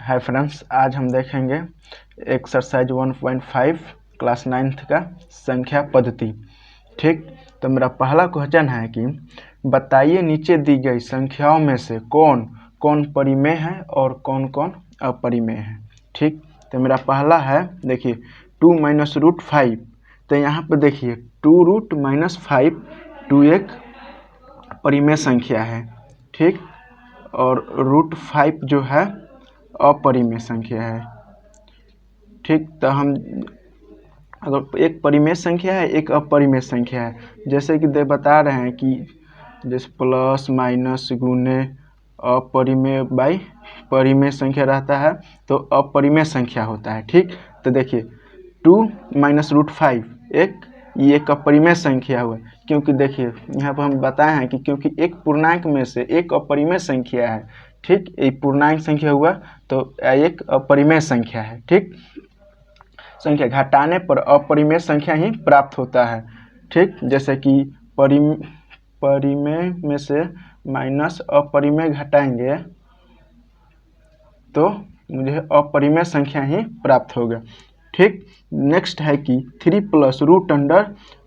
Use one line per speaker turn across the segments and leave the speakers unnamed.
Hi friends, आज हम देखेंगे एक्सरसाइज 1.5 क्लास 9th का संख्या पद्धति। ठीक, तो मेरा पहला क्वेश्चन है कि बताइए नीचे दी गई संख्याओं में से कौन कौन परिमेय है और कौन कौन अपरिमेय है। ठीक, तो मेरा पहला है, देखिए 2 - √5। तो यहाँ पे देखिए 2 √ -5 2 एक परिमेय संख्या है। ठीक, और √5 जो है अपरिमेय संख्या है। ठीक, तो हम अगर एक परिमेय संख्या है एक अपरिमेय संख्या है, जैसे कि बता रहे हैं कि जैसे प्लस माइनस गुने अपरिमेय बाई परिमेय संख्या रहता है तो अपरिमेय संख्या होता है। ठीक, तो देखिए 2 - √5 ये एक अपरिमेय संख्या हुआ, क्योंकि देखिए यहाँ पर हम बताए हैं कि क्योंकि एक पूर्णांक में से एक अपरिमेय संख्या है। ठीक, एक पूर्णांक संख्या हुआ तो एक अपरिमेय संख्या है। ठीक, संख्या घटाने पर अपरिमेय संख्या ही प्राप्त होता है। ठीक, जैसे कि परिमेय में से माइनस अपरिमेय घटाएंगे तो मुझे अपरिमेय संख्या ही प्राप्त होगा। ठीक, नेक्स्ट है कि 3 +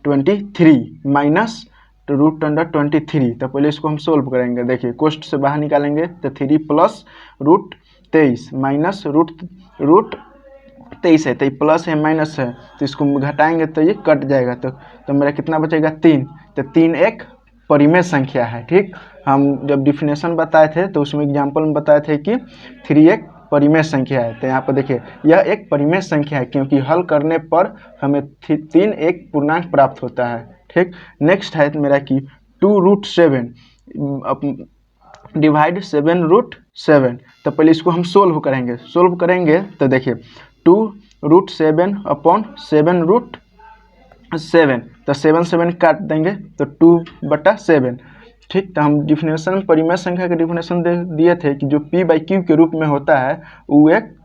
√23 माइनस √23। तो पहले इसको हम सोल्व करेंगे। देखिए कोष्ठ से बाहर निकालेंगे तो 3 + √23 माइनस √23 है, तो ये प्लस है माइनस है, तो इसको घटाएंगे तो ये कट जाएगा। तो मेरा कितना बचेगा 3। तो 3 एक परिमेय संख्या है। ठीक, हम जब डिफिनेशन बताए थे तो उसमें एग्जाम्पल में बताए थे कि 3 एक परिमेय संख्या है। तो यहाँ पर देखिए यह एक परिमेय संख्या है, क्योंकि हल करने पर हमें 3 एक पूर्णांक प्राप्त होता है। ठीक, नेक्स्ट है मेरा कि 2 √7 डिवाइड 7 √7। तो पहले इसको हम सोल्व करेंगे तो देखिए 2 √7 अपॉन 7 √7, तो 7 काट देंगे तो 2/7। ठीक, तो हम डिफिनेशन परिमेय संख्या के डिफिनेशन दिए थे कि जो p/q के रूप में होता है वो एक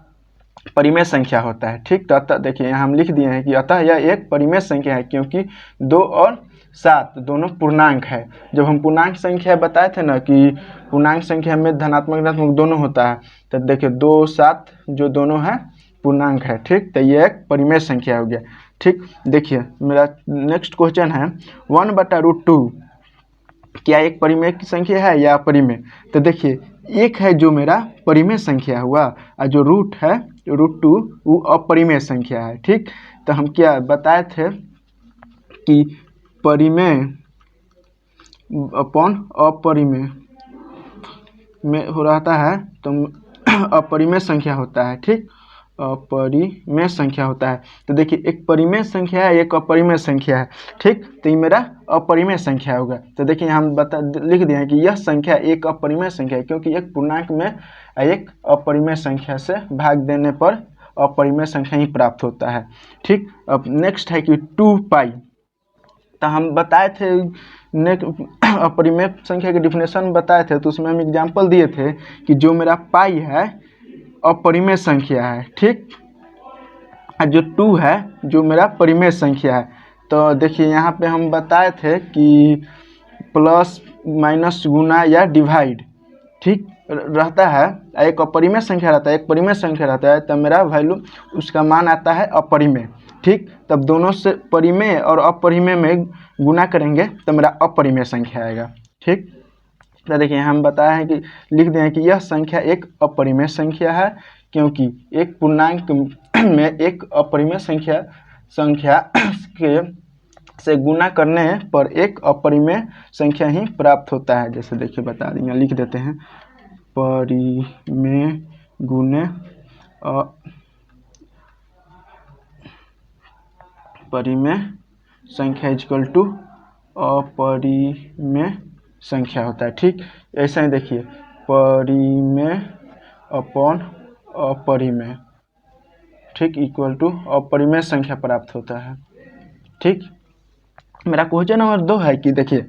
परिमेय संख्या होता है। ठीक, तो अतः देखिए यहाँ हम लिख दिए हैं कि अतः यह एक परिमेय संख्या है, क्योंकि 2 और 7 दोनों पूर्णांक है। जब हम पूर्णांक संख्या बताए थे ना कि पूर्णांक संख्या में धनात्मक ऋणात्मक दोनों होता है, तो देखिए 2 7 जो दोनों है पूर्णांक है। ठीक, तो ये एक परिमेय संख्या हो गया। ठीक, देखिए मेरा नेक्स्ट क्वेश्चन है 1/√2 क्या एक परिमेय की संख्या है या अपरिमेय। तो देखिए एक है जो मेरा परिमेय संख्या हुआ और जो रूट है √2 वो अपरिमेय संख्या है। ठीक, तो हम क्या बताए थे कि परिमेय अपॉन अपरिमेय में हो रहता है तो अपरिमेय संख्या होता है। ठीक, अपरिमेय संख्या होता है। तो देखिए एक परिमेय संख्या है एक अपरिमेय संख्या है। ठीक, तो ये मेरा अपरिमेय संख्या होगा। तो देखिए हम लिख दिए हैं कि यह संख्या एक अपरिमेय संख्या है, क्योंकि एक पूर्णांक में एक अपरिमेय संख्या से भाग देने पर अपरिमेय संख्या ही प्राप्त होता है। ठीक, अब नेक्स्ट है कि 2π। तो हम बताए थे अपरिमेय संख्या के डिफिनेशन बताए थे, तो उसमें हम एग्जाम्पल दिए थे कि जो मेरा पाई है अपरिमेय संख्या है। ठीक, जो 2 है जो मेरा परिमेय संख्या है। तो देखिए यहाँ पे हम बताए थे कि प्लस माइनस गुना या डिवाइड ठीक रहता है, एक अपरिमेय संख्या रहता है एक परिमेय संख्या रहता है, तब मेरा वैल्यू उसका मान आता है अपरिमेय। ठीक, तब दोनों से परिमेय और अपरिमेय में गुना करेंगे तो मेरा अपरिमेय संख्या आएगा। ठीक, तो देखिए हम बताए हैं कि लिख दिए हैं कि यह संख्या एक अपरिमेय संख्या है, क्योंकि एक पूर्णांक में एक अपरिमेय संख्या के से गुना करने पर एक अपरिमेय संख्या ही प्राप्त होता है। जैसे देखिए बता देंगे, लिख देते हैं परिमेय गुने परिमेय संख्या इक्वल टू अपरिमेय संख्या होता है। ठीक, ऐसा ही देखिए परिमेय अपॉन अपरिमेय ठीक इक्वल टू अपरिमेय संख्या प्राप्त होता है। ठीक, मेरा क्वेश्चन नंबर 2 है कि देखिए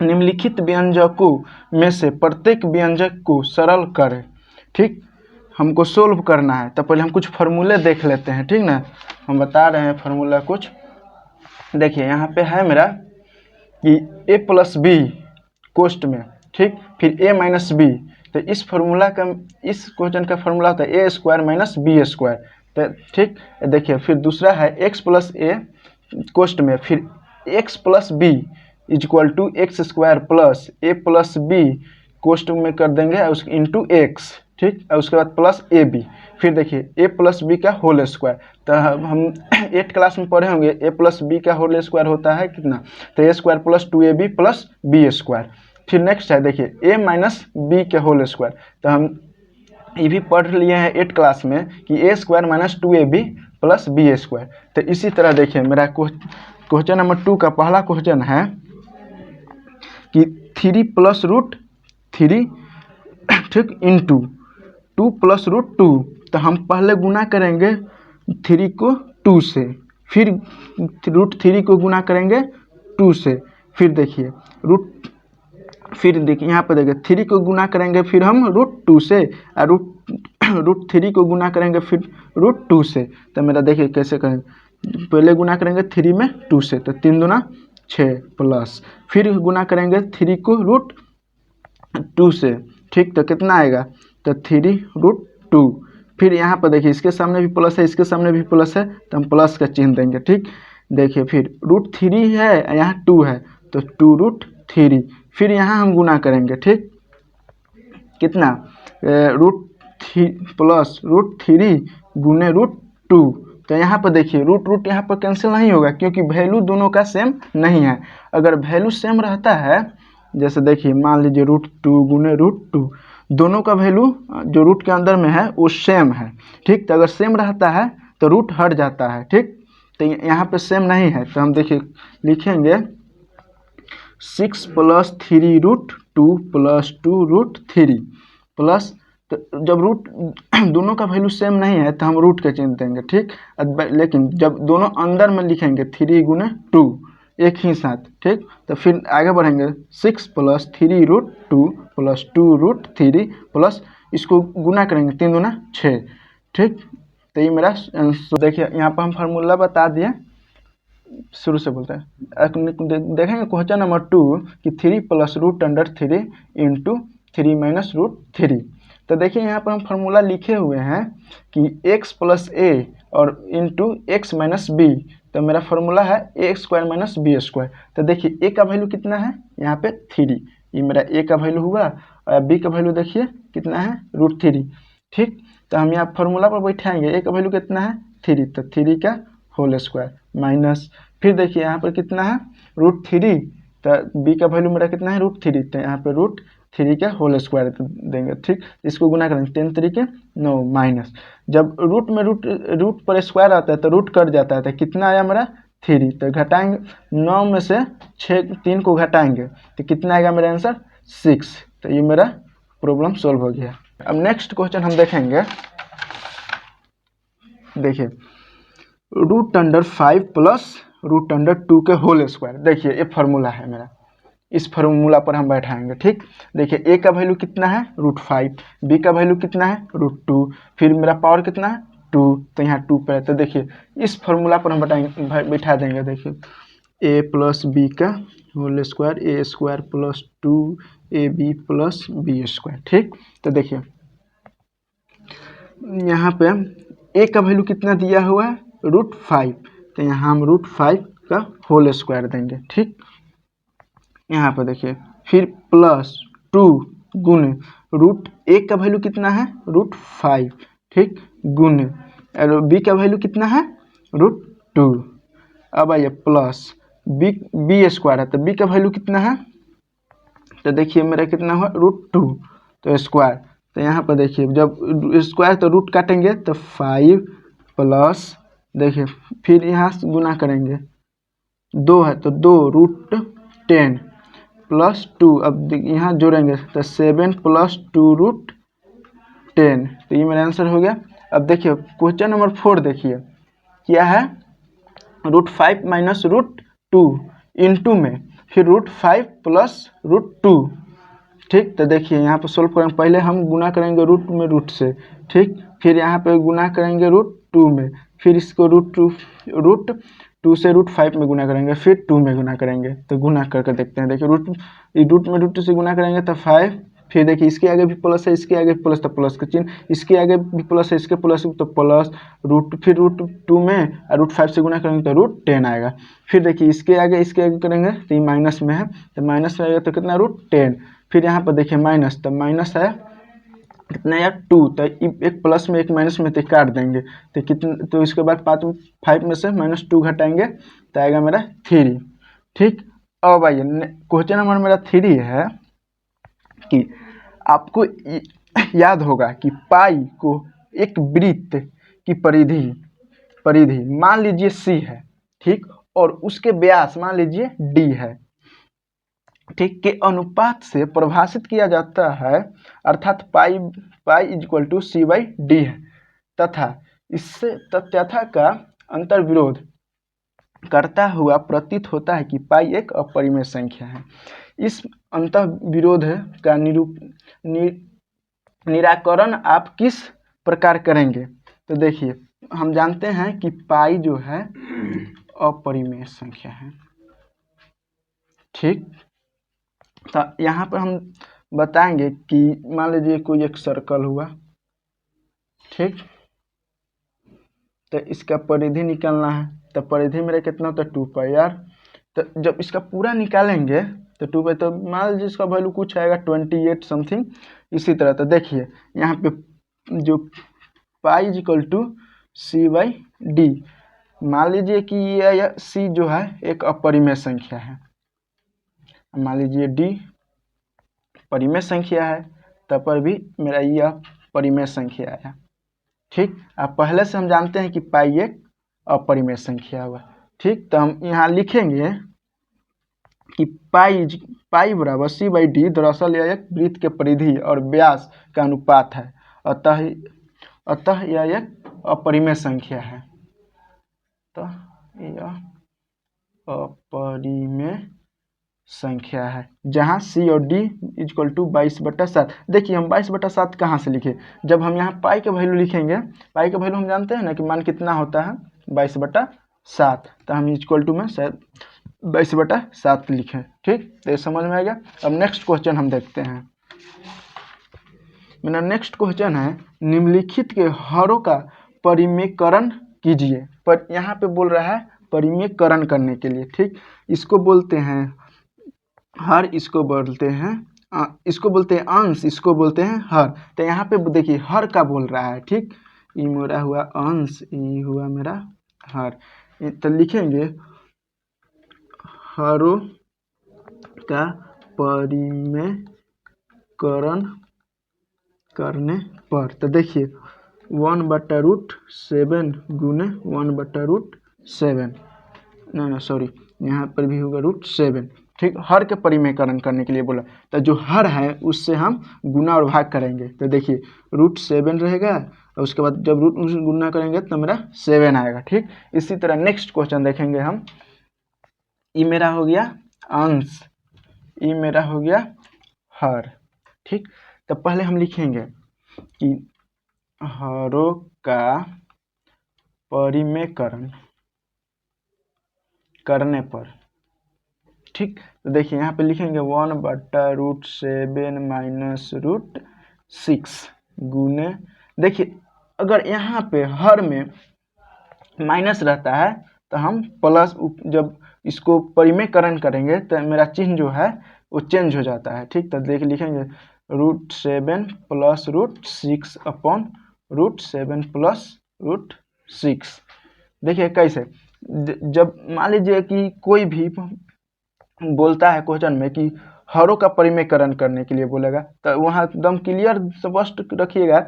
निम्नलिखित व्यंजकों में से प्रत्येक व्यंजक को सरल करें। ठीक, हमको सोल्व करना है, तो पहले हम कुछ फार्मूले देख लेते हैं। ठीक ना, हम बता रहे हैं फार्मूला कुछ। देखिए यहाँ पे है मेरा कि a + b कोष्ठ में, ठीक, फिर a - b तो इस फार्मूला का, इस क्वेश्चन का फार्मूला होता है ए स्क्वायर माइनस बी स्क्वायर। तो ठीक, देखिए फिर दूसरा है एक्स प्लस ए कोष्ट में, फिर X plus B is equal to X square plus A plus B कोष्ट में कर देंगे उस इंटू एक्स, ठीक, और उसके बाद प्लस ए बी, फिर देखिए ए प्लस बी का होल स्क्वायर। तो हम 8 क्लास में पढ़े होंगे ए प्लस बी का होल स्क्वायर होता है कितना, तो A square plus 2ab plus B square. फिर नेक्स्ट है देखिए ए माइनस बी के होल स्क्वायर, तो हम ये भी पढ़ लिए हैं 8 क्लास में कि A square minus 2ab plus B square. तो इसी तरह देखिए मेरा क्वेश्चन नंबर 2 का पहला क्वेश्चन है कि 3 प्लस रूट 3, ठीक, इंटू 2 प्लस रूट 2। तो हम पहले गुना करेंगे 3 को 2 से, फिर रूट 3 को गुना करेंगे 2 से, फिर देखिए यहाँ पर देखिए 3 को गुना करेंगे फिर हम रूट 2 से, और रूट 3 को गुना करेंगे फिर रूट 2 से। तो मेरा देखिए कैसे करेंगे, पहले गुना करेंगे 3 में 2 से, तो 3 दूना 6 प्लस, फिर गुना करेंगे 3 को रूट 2 से, ठीक, तो कितना आएगा, तो 3 रूट 2। फिर यहाँ पर देखिए इसके सामने भी प्लस है, इसके सामने भी प्लस है, तो हम प्लस का चिन्ह देंगे, ठीक। देखिए फिर रूट 3 है, यहाँ 2 है, तो 2 रूट 3, फिर यहाँ हम गुना करेंगे, ठीक, कितना, रूट 3 प्लस रूट 3 गुने रूट 2। तो यहाँ पर देखिए रूट यहाँ पर कैंसिल नहीं होगा क्योंकि वैल्यू दोनों का सेम नहीं है। अगर वैल्यू सेम रहता है, जैसे देखिए मान लीजिए रूट 2 गुने रूट 2, दोनों का वैल्यू जो रूट के अंदर में है वो सेम है, ठीक। तो अगर सेम रहता है तो रूट हट जाता है, ठीक। तो यहाँ पे सेम नहीं है, तो हम देखिए लिखेंगे 6 plus 3 root 2 plus 2 root 3 plus, तो जब रूट दोनों का वैल्यू सेम नहीं है तो हम रूट का चिन्ह देंगे, ठीक। लेकिन जब दोनों अंदर में लिखेंगे 3 गुने 2 एक ही साथ, ठीक, तो फिर आगे बढ़ेंगे 6 plus 3 root 2 plus 2 root 3 plus इसको गुना करेंगे 3 दूना 6, ठीक। तो ये मेरा देखिए यहाँ पर हम फार्मूला बता दिए, शुरू से बोलते हैं, देखेंगे क्वेश्चन नंबर 2 कि 3 plus root under 3 into 3 minus root 3। तो देखिए यहाँ पर हम फार्मूला लिखे हुए हैं कि x प्लस ए और इंटू एक्स माइनस बी। तो मेरा फार्मूला है ए स्क्वायर माइनस बी स्क्वायर। तो देखिए ए का वैल्यू कितना है, यहाँ पे 3, ये मेरा ए का वैल्यू हुआ, और बी का वैल्यू देखिए कितना है, रूट 3, ठीक। तो हम यहाँ फार्मूला पर बैठाएंगे, ए का वैल्यू कितना है 3, तो 3 का होल स्क्वायर माइनस, फिर देखिए यहाँ पर कितना है रूट 3, तो बी का वैल्यू मेरा कितना है रूट 3, तो यहाँ पे रूट 3 का होल स्क्वायर देंगे, ठीक। इसको गुना करेंगे 10 3 9 माइनस, जब रूट में रूट पर स्क्वायर आता है तो रूट कट जाता है, तो कितना आया मेरा 3, तो घटाएंगे 9 में से 3 को घटाएंगे तो कितना आएगा मेरा आंसर 6। तो ये मेरा प्रॉब्लम सॉल्व हो गया। अब नेक्स्ट क्वेश्चन हम देखेंगे, देखिए root under 5 plus root under 2 के होल स्क्वायर। देखिए ये फार्मूला है मेरा, इस फार्मूला पर हम बैठाएंगे, ठीक। देखिए ए का वैल्यू कितना है रूट 5, बी का वैल्यू कितना है रूट 2, फिर मेरा पावर कितना है 2, तो यहाँ 2 पर है। तो देखिए इस फार्मूला पर हम बैठा देंगे, देखिए ए प्लस बी का whole square, A square plus 2ab plus B square, ठीक। तो देखिए यहाँ पे ए का वैल्यू कितना दिया हुआ है रूट 5, तो यहाँ हम रूट 5 का होल स्क्वायर देंगे, ठीक। यहाँ पर देखिए फिर प्लस 2 गुने रूट ए का वैल्यू कितना है रूट 5, ठीक, गुने और बी का वैल्यू कितना है रूट 2। अब आइए प्लस बी स्क्वायर है, तो बी का वैल्यू कितना है, तो देखिए मेरा कितना हुआ रूट 2, तो स्क्वायर, तो यहाँ पर देखिए जब स्क्वायर तो रूट काटेंगे तो 5 प्लस, देखिए फिर यहाँ से गुना करेंगे 2 है तो 2 रूट 10 प्लस 2, अब यहाँ जोड़ेंगे तो 7 प्लस 2 रूट 10, तो ये मेरा आंसर हो गया। अब देखिए क्वेश्चन नंबर 4 देखिए क्या है, रूट 5 माइनस रूट 2 इंटू में फिर रूट 5 प्लस रूट 2, ठीक। तो देखिए यहाँ पर सोल्व करेंगे, पहले हम गुना करेंगे रूट में रूट से, ठीक, फिर यहाँ पे गुना करेंगे रूट 2 में, फिर इसको रूट 2 से रूट 5 में गुना करेंगे, फिर 2 में गुना करेंगे। तो गुना करके देखते हैं, देखिए रूट में रूट 2 से गुना करेंगे तो 5 फिर देखिए इसके आगे भी प्लस है, इसके आगे भी प्लस, तो प्लस का चिन्ह, इसके आगे भी प्लस है, इसके प्लस तो प्लस रूट, फिर √2 में √5 से गुना करेंगे तो √10 आएगा। फिर देखिए इसके आगे करेंगे तो ये माइनस में है, तो माइनस में आएगा तो कितना √10। फिर यहाँ पर देखिए माइनस, तो माइनस है कितना यार 2, तो एक प्लस में एक माइनस में तो काट देंगे, तो कितना, तो इसके बाद 5 में से -2 घटाएंगे तो आएगा मेरा 3। ठीक, अब आइए क्वेश्चन नंबर मेरा 3 है कि आपको याद होगा कि पाई को एक वृत्त की परिधि मान लीजिए c है, ठीक, और उसके व्यास मान लीजिए d है, ठीक, के अनुपात से परिभाषित किया जाता है, अर्थात पाई = c/d है, तथा इससे तथ्यता का अंतर्विरोध करता हुआ प्रतीत होता है कि पाई एक अपरिमेय संख्या है। इस अंतर्विरोध का निराकरण आप किस प्रकार करेंगे? तो देखिए हम जानते हैं कि पाई जो है अपरिमेय संख्या है, ठीक, तो यहाँ पर हम बताएंगे कि मान लीजिए कोई एक सर्कल हुआ, ठीक, तो इसका परिधि निकालना है, तो परिधि मेरा कितना होता है 2π यार, तो जब इसका पूरा निकालेंगे तो 2π, तो मान लीजिए इसका वैल्यू कुछ आएगा 28 समथिंग, इसी तरह। तो देखिए यहाँ पे जो पाई = c/d, मान लीजिए कि यह c जो है एक अपरिमेय संख्या है, मान लीजिए d परिमेय संख्या है, तब पर भी मेरा यह परिमेय संख्या आया, ठीक। अब पहले से हम जानते हैं कि पाई एक अपरिमेय संख्या हुआ, ठीक, तो हम यहाँ लिखेंगे कि पाई बराबर c/d, दरअसल यह एक वृत्त के परिधि और व्यास का अनुपात है, अतः यह एक अपरिमेय संख्या है, तो यह अपरिमेय संख्या है, जहाँ c और d = 22/7। देखिए हम 22/7 कहाँ से लिखे, जब हम यहाँ पाई का वैल्यू लिखेंगे, पाई का वैल्यू हम जानते हैं ना कि मान कितना होता है 22/7, तो हम इक्वल टू में 22/7 लिखें, ठीक, तो ये समझ में आ गया। अब नेक्स्ट क्वेश्चन हम देखते हैं। मेरा नेक्स्ट क्वेश्चन है निम्नलिखित के हरों का परिमेयकरण कीजिए, पर यहाँ पे बोल रहा है परिमेयकरण करने के लिए, ठीक, इसको बोलते हैं हर, इसको बोलते हैं अंश, इसको बोलते हैं हर। तो यहाँ पे देखिए हर का बोल रहा है, ठीक, ये मेरा हुआ अंश, ये हुआ मेरा हर, तो लिखेंगे हरों का परिमेयकरण करने पर, तो देखिए 1/√7 गुने 1/√7, नहीं सॉरी, यहाँ पर भी होगा √7, ठीक, हर के परिमेयकरण करने के लिए बोला, तो जो हर है उससे हम गुना और भाग करेंगे, तो देखिए √7 रहेगा, और उसके बाद जब रूट गुना करेंगे तो मेरा 7 आएगा, ठीक। इसी तरह नेक्स्ट क्वेश्चन देखेंगे हम, ये मेरा हो गया अंश, ये मेरा हो गया हर, ठीक, तो पहले हम लिखेंगे कि हरों का परिमेयकरण करने पर, ठीक, तो देखिए यहाँ पे लिखेंगे 1/√7 - √6 गुने, देखिए अगर यहाँ पे हर में माइनस रहता है तो हम प्लस, जब इसको परिमेयकरण करेंगे तो मेरा चिन्ह जो है वो चेंज हो जाता है, ठीक, तो देखिए लिखेंगे √7 + √6 अपॉन √7 + √6। देखिए कैसे, जब मान लीजिए कि कोई भी बोलता है क्वेश्चन में कि हरों का परिमेयकरण करने के लिए बोलेगा, तो वहाँ एकदम क्लियर स्पष्ट रखिएगा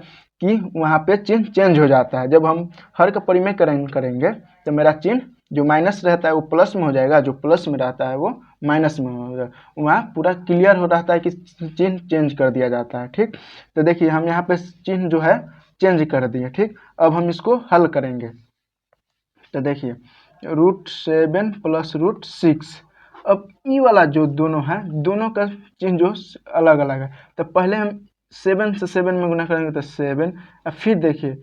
कि वहाँ पे चिन्ह चेंज हो जाता है। जब हम हर का परिमेयकरण करेंगे तो मेरा चिन्ह जो माइनस रहता है वो प्लस में हो जाएगा, जो प्लस में रहता है वो माइनस में हो जाएगा, वहाँ पूरा क्लियर हो रहता है कि चिन्ह चेंज कर दिया जाता है, ठीक। तो देखिए हम यहाँ पे चिन्ह जो है चेंज कर दिए, ठीक। अब हम इसको हल करेंगे, तो देखिए √7 + √6, अब ई वाला जो दोनों है, दोनों का चिन्ह जो अलग अलग है, तो पहले हम 7 से 7 में गुना करेंगे तो 7, और फिर देखिए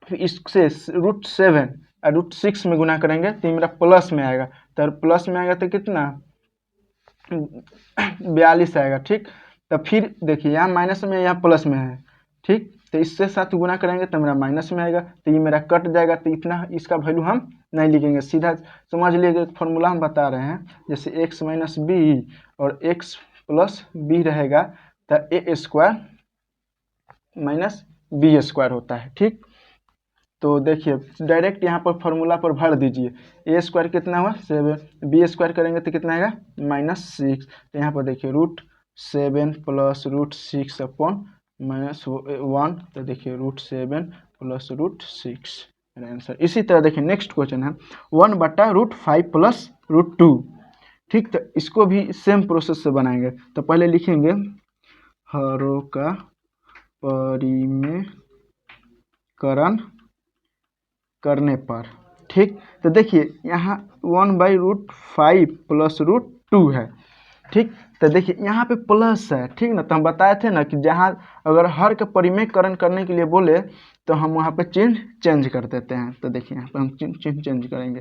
फिर इससे √7 और √6 में गुना करेंगे तो मेरा प्लस में आएगा, तो प्लस में आएगा तो कितना 42 आएगा, ठीक। तो फिर देखिए यहाँ माइनस में यहाँ प्लस में है, ठीक। तो इससे साथ गुना करेंगे तो मेरा माइनस में आएगा, तो ये मेरा कट जाएगा, तो इतना इसका वैल्यू हम नहीं लिखेंगे, सीधा समझ लीजिए एक फॉर्मूला हम बता रहे हैं, जैसे x माइनस बी और x प्लस बी रहेगा तो A square minus B square होता है, ठीक। तो देखिए डायरेक्ट यहाँ पर फॉर्मूला पर भर दीजिए, ए स्क्वायर कितना हुआ 7, बी स्क्वायर करेंगे तो कितना आएगा -6, तो यहाँ पर देखिए √7 प्लस √6 अपॉन -1, तो देखिए √7 प्लस √6 मेरा आंसर। इसी तरह देखिए नेक्स्ट क्वेश्चन है 1/√5 प्लस √2, ठीक। तो इसको भी सेम प्रोसेस से बनाएंगे, तो पहले लिखेंगे हरों का परिमेयकरण करने पर, ठीक। तो देखिए यहाँ 1/√5 प्लस √2 है, ठीक। तो देखिए यहाँ पे प्लस है, ठीक ना, तो हम बताए थे ना कि जहाँ अगर हर का परिमेयकरण करने के लिए बोले तो हम वहाँ पे चिन्ह चेंज कर देते हैं। तो देखिए यहाँ पे हम चिन्ह चेंज करेंगे,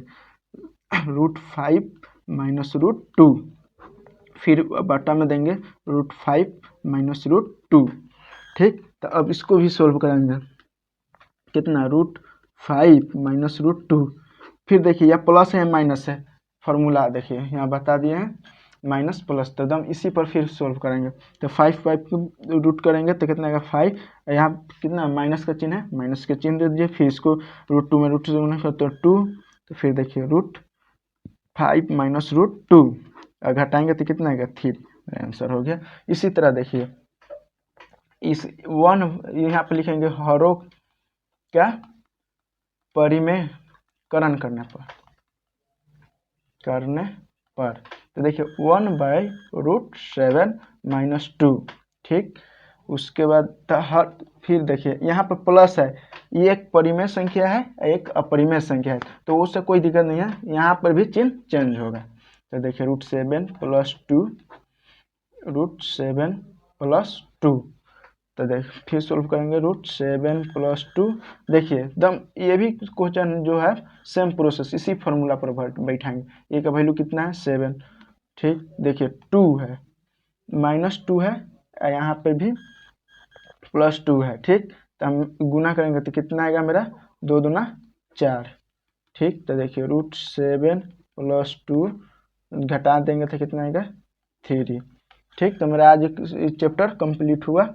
√5 माइनस √2, फिर बटा में देंगे √5 माइनस √2, ठीक। तो अब इसको भी सोल्व करेंगे, कितना √5 माइनस √2, फिर देखिए यह प्लस है माइनस है, फॉर्मूला देखिए यहाँ बता दिए हैं माइनस प्लस, तो एकदम इसी पर फिर सोल्व करेंगे। तो 5 को रूट करेंगे तो कितना आएगा 5, यहाँ कितना माइनस का चिन्ह है, माइनस का चिन्ह दे दीजिए, फिर इसको √2 में √2 से गुना कर तो 2, तो फिर देखिए √5 माइनस √2 घटाएंगे तो कितना आएगा 3, आंसर हो गया। इसी तरह देखिए इस 1 यहाँ पे लिखेंगे हरों क्या परिमेयकरण करने पर, तो देखिए 1/√7 माइनस 2, ठीक। उसके बाद फिर देखिए यहाँ पर प्लस है, ये एक परिमेय संख्या है एक अपरिमेय संख्या है, तो उससे कोई दिक्कत नहीं है, यहाँ पर भी चिन्ह चेंज होगा। तो देखिए √7 प्लस 2, √7 प्लस 2, तो देखिए फिर सोल्व करेंगे √7 प्लस 2, देखिए एकदम ये भी क्वेश्चन जो है सेम प्रोसेस इसी फॉर्मूला पर बैठाएंगे। ए का वैल्यू कितना है 7, ठीक। देखिए 2 है -2 है, यहाँ पे भी +2 है, ठीक। तो हम गुना करेंगे तो कितना आएगा मेरा 2 दूना 4, ठीक। तो देखिए √7 प्लस 2 घटा देंगे तो कितना आएगा 3, ठीक। तो मेरा आज चैप्टर कंप्लीट हुआ।